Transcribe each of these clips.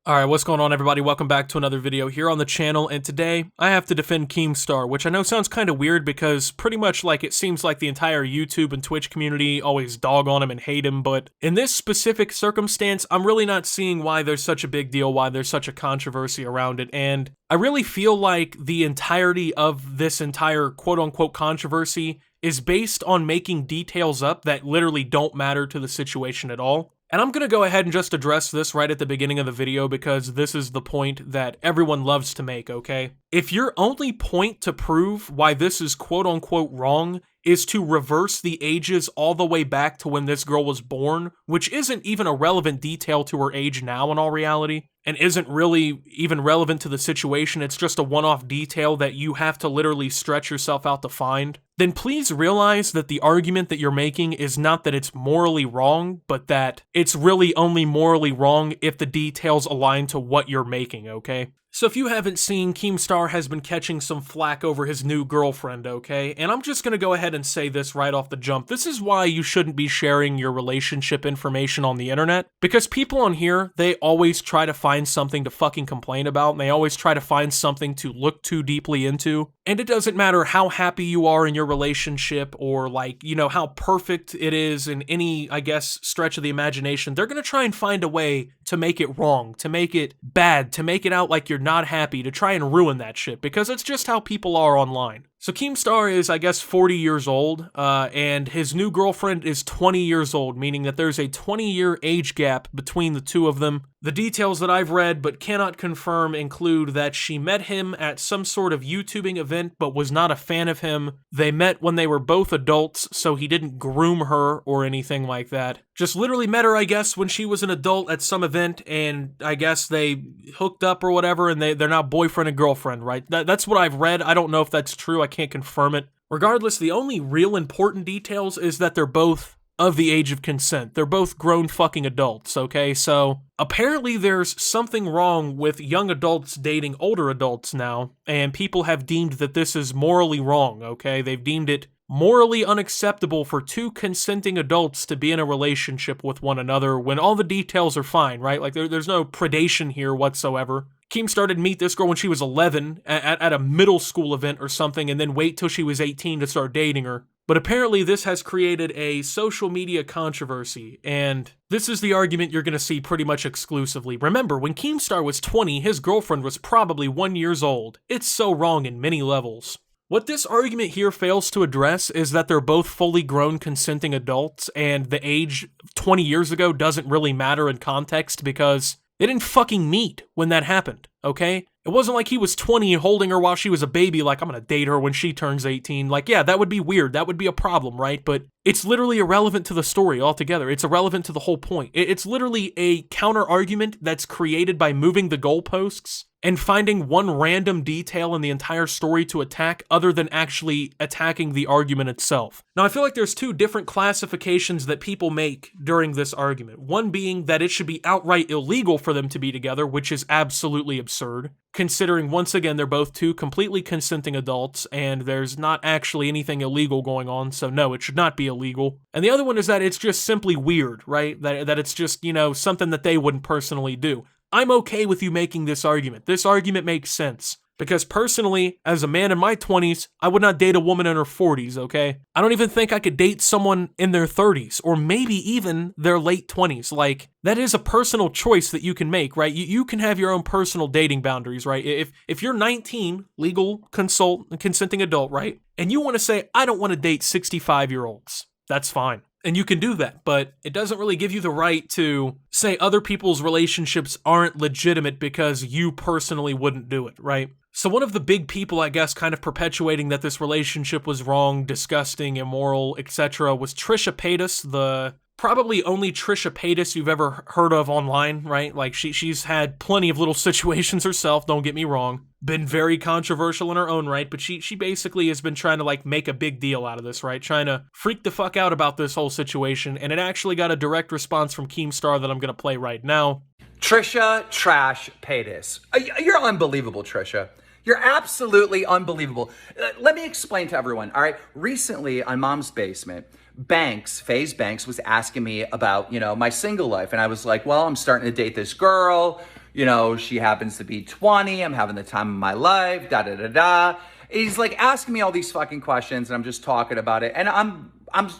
Alright, what's going on everybody? Welcome back to another video here on the channel, and today I have to defend Keemstar, which I know sounds kind of weird because pretty much like it seems like the entire YouTube and Twitch community always dog on him and hate him, but in this specific circumstance, I'm really not seeing why there's such a big deal, why there's such a controversy around it, and I really feel like the entirety of this entire quote-unquote controversy is based on making details up that literally don't matter to the situation at all. And I'm going to go ahead and just address this right at the beginning of the video because this is the point that everyone loves to make, okay? If your only point to prove why this is quote-unquote wrong is to reverse the ages all the way back to when this girl was born, which isn't even a relevant detail to her age now in all reality, and isn't really even relevant to the situation, it's just a one-off detail that you have to literally stretch yourself out to find, then please realize that the argument that you're making is not that it's morally wrong, but that it's really only morally wrong if the details align to what you're making, okay? So if you haven't seen, Keemstar has been catching some flack over his new girlfriend, okay? And I'm just gonna go ahead and say this right off the jump. This is why you shouldn't be sharing your relationship information on the internet. Because people on here, they always try to find something to fucking complain about, and they always try to find something to look too deeply into. And it doesn't matter how happy you are in your relationship or like, you know, how perfect it is in any, I guess, stretch of the imagination. They're gonna try and find a way to make it wrong, to make it bad, to make it out like you're not happy, to try and ruin that shit, because it's just how people are online. So Keemstar is, I guess, 40 years old, and his new girlfriend is 20 years old, meaning that there's a 20-year age gap between the two of them. The details that I've read but cannot confirm include that she met him at some sort of YouTubing event but was not a fan of him. They met when they were both adults, so he didn't groom her or anything like that. Just literally met her, I guess, when she was an adult at some event, and I guess they hooked up or whatever, and they're now boyfriend and girlfriend, right? That's what I've read. I don't know if that's true. I can't confirm it. Regardless, the only real important details is that they're both of the age of consent. They're both grown fucking adults, okay? So apparently there's something wrong with young adults dating older adults now, and people have deemed that this is morally wrong, okay? They've deemed it morally unacceptable for two consenting adults to be in a relationship with one another when all the details are fine, right? Like there's no predation here whatsoever. Keem started to meet this girl when she was 11 at a middle school event or something, and then wait till she was 18 to start dating her. But apparently this has created a social media controversy, and this is the argument you're going to see pretty much exclusively. Remember, when Keemstar was 20, his girlfriend was probably 1 year old. It's so wrong in many levels. What this argument here fails to address is that they're both fully grown consenting adults, and the age 20 years ago doesn't really matter in context because they didn't fucking meet when that happened, okay? It wasn't like he was 20 holding her while she was a baby, like, I'm gonna date her when she turns 18. Like, yeah, that would be weird. That would be a problem, right? But it's literally irrelevant to the story altogether. It's irrelevant to the whole point. It's literally a counter-argument that's created by moving the goalposts and finding one random detail in the entire story to attack other than actually attacking the argument itself. Now, I feel like there's two different classifications that people make during this argument. One being that it should be outright illegal for them to be together, which is absolutely absurd, considering, once again, they're both two completely consenting adults, and there's not actually anything illegal going on, so no, it should not be illegal. And the other one is that it's just simply weird, right? That it's just, you know, something that they wouldn't personally do. I'm okay with you making this argument. This argument makes sense. Because personally, as a man in my 20s, I would not date a woman in her 40s, okay? I don't even think I could date someone in their 30s, or maybe even their late 20s. Like, that is a personal choice that you can make, right? You can have your own personal dating boundaries, right? If you're 19, legal, consenting adult, right? And you want to say, I don't want to date 65-year-olds, that's fine. And you can do that, but it doesn't really give you the right to say other people's relationships aren't legitimate because you personally wouldn't do it, right? So one of the big people, I guess, kind of perpetuating that this relationship was wrong, disgusting, immoral, etc. was Trisha Paytas, the probably only Trisha Paytas you've ever heard of online, right? Like, she's had plenty of little situations herself, don't get me wrong. Been very controversial in her own right, but she basically has been trying to, like, make a big deal out of this, right? Trying to freak the fuck out about this whole situation, and it actually got a direct response from Keemstar that I'm gonna play right now. Trisha Trash Paytas. You're unbelievable, Trisha. You're absolutely unbelievable. Let me explain to everyone, all right? Recently, on Mom's Basement, Faze Banks was asking me about, my single life. And I was like, well, I'm starting to date this girl. You know, she happens to be 20. I'm having the time of my life, da da da da. He's like asking me all these fucking questions, and I'm just talking about it. And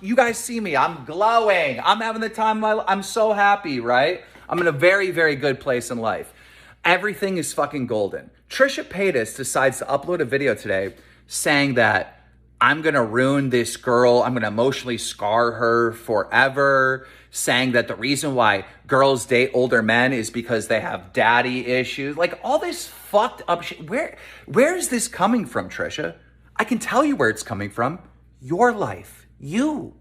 you guys see me, I'm glowing. I'm having the time of my life. I'm so happy, right? I'm in a very, very good place in life. Everything is fucking golden. Trisha Paytas decides to upload a video today saying that I'm gonna ruin this girl, I'm gonna emotionally scar her forever, saying that the reason why girls date older men is because they have daddy issues. Like all this fucked up shit. Where is this coming from, Trisha? I can tell you where it's coming from. Your life, you.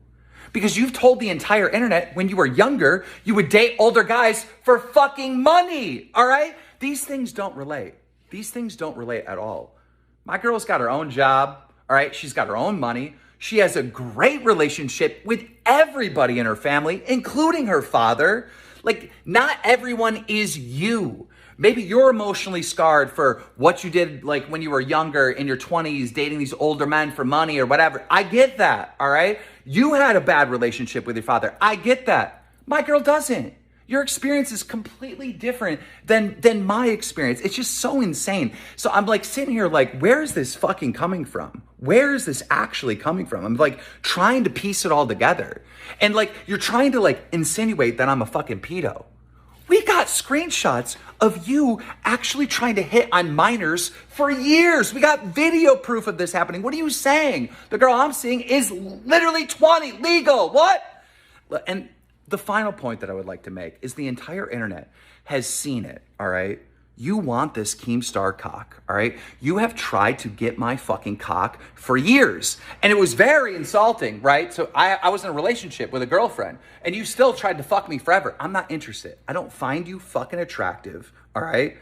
Because you've told the entire internet when you were younger, you would date older guys for fucking money, all right? These things don't relate. These things don't relate at all. My girl's got her own job, all right? She's got her own money. She has a great relationship with everybody in her family, including her father. Like, not everyone is you. Maybe you're emotionally scarred for what you did, like when you were younger in your 20s, dating these older men for money or whatever. I get that, all right? You had a bad relationship with your father. I get that. My girl doesn't. Your experience is completely different than my experience. It's just so insane. So I'm like sitting here like, where is this fucking coming from? Where is this actually coming from? I'm like trying to piece it all together. And like, you're trying to like insinuate that I'm a fucking pedo. We got screenshots of you actually trying to hit on minors for years. We got video proof of this happening. What are you saying? The girl I'm seeing is literally 20, legal. What? And the final point that I would like to make is the entire internet has seen it, all right? You want this Keemstar cock, all right? You have tried to get my fucking cock for years. And it was very insulting, right? So I was in a relationship with a girlfriend, and you still tried to fuck me forever. I'm not interested. I don't find you fucking attractive, all right?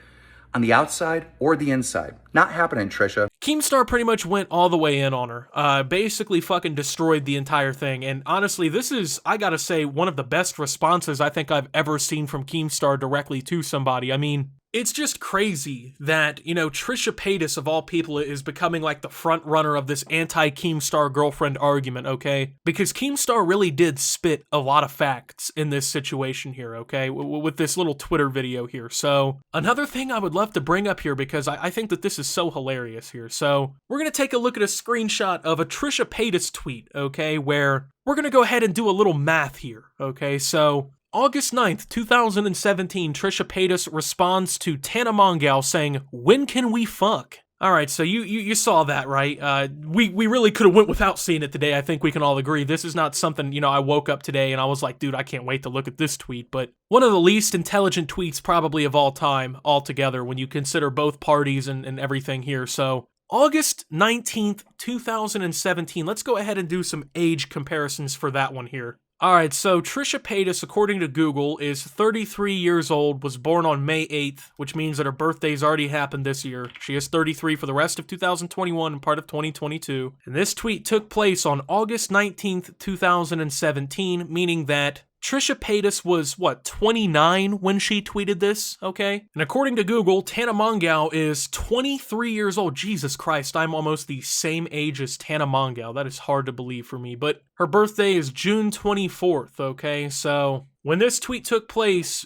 On the outside or the inside. Not happening, Trisha. Keemstar pretty much went all the way in on her, basically fucking destroyed the entire thing, and honestly, this is, I gotta say, one of the best responses I think I've ever seen from Keemstar directly to somebody. I mean, it's just crazy that, you know, Trisha Paytas, of all people, is becoming like the front runner of this anti-Keemstar girlfriend argument, okay? Because Keemstar really did spit a lot of facts in this situation here, okay? With this little Twitter video here. So, another thing I would love to bring up here, because I think that this is so hilarious here. So, we're gonna take a look at a screenshot of a Trisha Paytas tweet, okay? Where we're gonna go ahead and do a little math here, okay? So, August 9th, 2017, Trisha Paytas responds to Tana Mongeau saying, "When can we fuck?" All right, so you saw that, right? We really could have went without seeing it today. I think we can all agree. This is not something, you know, I woke up today and I was like, dude, I can't wait to look at this tweet. But one of the least intelligent tweets probably of all time altogether when you consider both parties and everything here. So August 19th, 2017, let's go ahead and do some age comparisons for that one here. Alright, so Trisha Paytas, according to Google, is 33 years old, was born on May 8th, which means that her birthday's already happened this year. She is 33 for the rest of 2021 and part of 2022. And this tweet took place on August 19th, 2017, meaning that Trisha Paytas was, what, 29 when she tweeted this, okay? And according to Google, Tana Mongeau is 23 years old. Jesus Christ, I'm almost the same age as Tana Mongeau. That is hard to believe for me, but her birthday is June 24th, okay? So, when this tweet took place,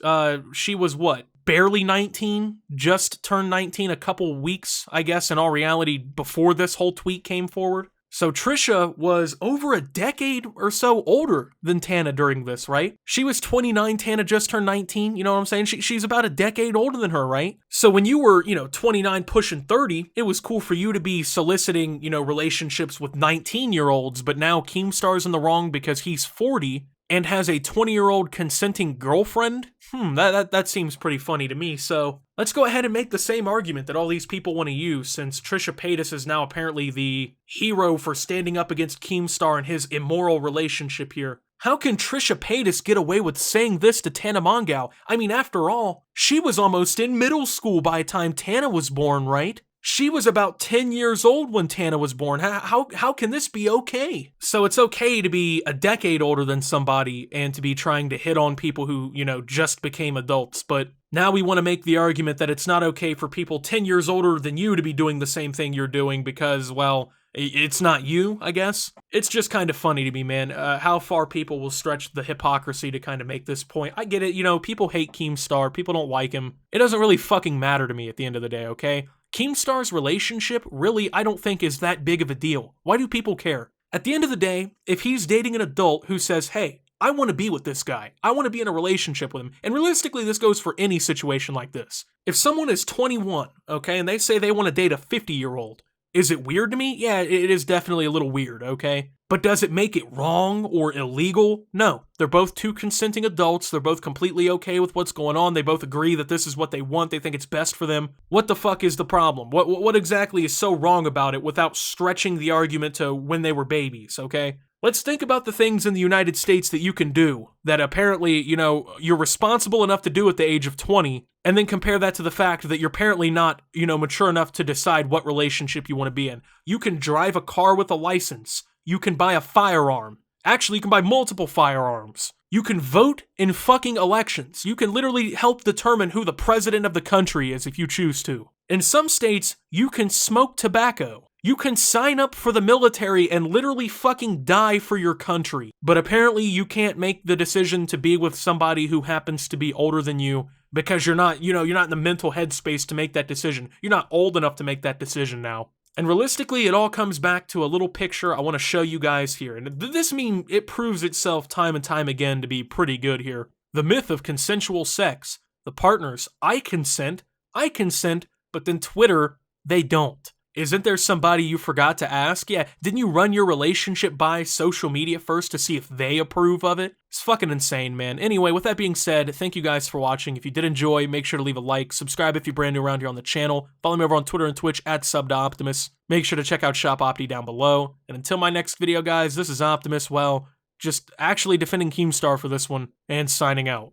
she was what? Barely 19, just turned 19 a couple weeks, I guess, in all reality, before this whole tweet came forward. So Trisha was over a decade or so older than Tana during this, right? She was 29, Tana just turned 19, you know what I'm saying? She's about a decade older than her, right? So when you were, 29 pushing 30, it was cool for you to be soliciting, relationships with 19-year-olds, but now Keemstar's in the wrong because he's 40 and has a 20-year-old consenting girlfriend? That seems pretty funny to me, so let's go ahead and make the same argument that all these people want to use, since Trisha Paytas is now apparently the hero for standing up against Keemstar and his immoral relationship here. How can Trisha Paytas get away with saying this to Tana Mongeau? I mean, after all, she was almost in middle school by the time Tana was born, right? She was about 10 years old when Tana was born. How can this be okay? So it's okay to be a decade older than somebody and to be trying to hit on people who, just became adults. But Now we want to make the argument that it's not okay for people 10 years older than you to be doing the same thing you're doing because, well, it's not you, I guess. It's just kind of funny to me, man, how far people will stretch the hypocrisy to kind of make this point. I get it, you know, people hate Keemstar, people don't like him. It doesn't really fucking matter to me at the end of the day, okay? Keemstar's relationship, really, I don't think is that big of a deal. Why do people care? At the end of the day, if he's dating an adult who says, hey, I want to be with this guy, I want to be in a relationship with him, and realistically, this goes for any situation like this. If someone is 21, okay, and they say they want to date a 50-year-old, is it weird to me? Yeah, it is definitely a little weird, okay? But does it make it wrong or illegal? No. They're both two consenting adults. They're both completely okay with what's going on. They both agree that this is what they want. They think it's best for them. What the fuck is the problem? What exactly is so wrong about it without stretching the argument to when they were babies, okay? Let's think about the things in the United States that you can do that apparently, you know, you're responsible enough to do at the age of 20, and then compare that to the fact that you're apparently not, you know, mature enough to decide what relationship you want to be in. You can drive a car with a license. You can buy a firearm. Actually, you can buy multiple firearms. You can vote in fucking elections. You can literally help determine who the president of the country is if you choose to. In some states, you can smoke tobacco. You can sign up for the military and literally fucking die for your country. But apparently you can't make the decision to be with somebody who happens to be older than you because you're not, you know, you're not in the mental headspace to make that decision. You're not old enough to make that decision now. And realistically, it all comes back to a little picture I want to show you guys here. And this meme, it proves itself time and time again to be pretty good here. The myth of consensual sex. The partners, I consent, but then Twitter, they don't. Isn't there somebody you forgot to ask? Yeah, didn't you run your relationship by social media first to see if they approve of it? It's fucking insane, man. Anyway, with that being said, thank you guys for watching. If you did enjoy, make sure to leave a like. Subscribe if you're brand new around here on the channel. Follow me over on Twitter and Twitch at @SubToOptimus. Make sure to check out Shop Opti down below. And until my next video, guys, this is Optimus, well, just actually defending Keemstar for this one, and signing out.